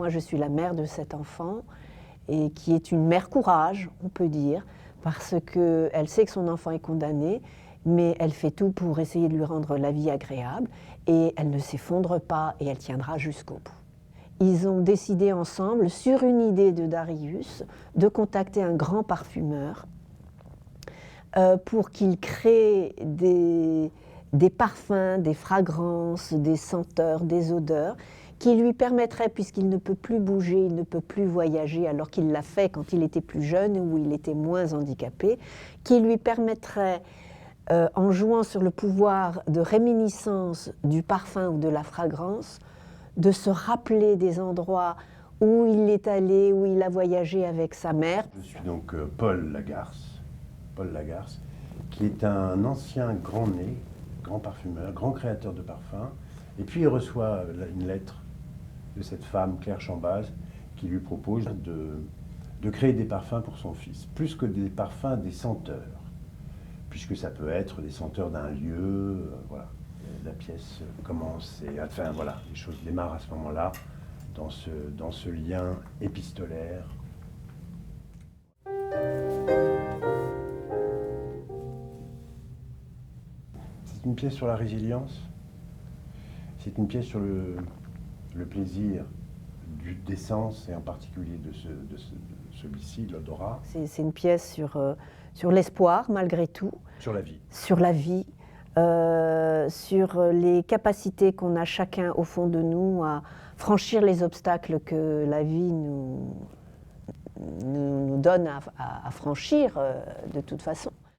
Moi, je suis la mère de cet enfant, et qui est une mère courage, on peut dire, parce qu'elle sait que son enfant est condamné, mais elle fait tout pour essayer de lui rendre la vie agréable, et elle ne s'effondre pas, et elle tiendra jusqu'au bout. Ils ont décidé ensemble, sur une idée de Darius, de contacter un grand parfumeur pour qu'il crée des parfums, des fragrances, des senteurs, des odeurs, qui lui permettraient, puisqu'il ne peut plus bouger, il ne peut plus voyager, alors qu'il l'a fait quand il était plus jeune, où il était moins handicapé, qui lui permettraient, en jouant sur le pouvoir de réminiscence du parfum ou de la fragrance, de se rappeler des endroits où il est allé, où il a voyagé avec sa mère. Je suis donc Paul Lagarce, qui est un ancien grand nez, grand parfumeur, grand créateur de parfums. Et puis il reçoit une lettre de cette femme, Claire Chambaz, qui lui propose de créer des parfums pour son fils. Plus que des parfums, des senteurs. Puisque ça peut être des senteurs d'un lieu, voilà. La pièce commence, et enfin voilà, les choses démarrent à ce moment-là, dans ce lien épistolaire. C'est une pièce sur la résilience, c'est une pièce sur le plaisir des sens, et en particulier de celui-ci, l'odorat. C'est une pièce sur l'espoir, malgré tout. Sur la vie. Sur la vie, sur les capacités qu'on a chacun au fond de nous à franchir les obstacles que la vie nous donne à franchir de toute façon.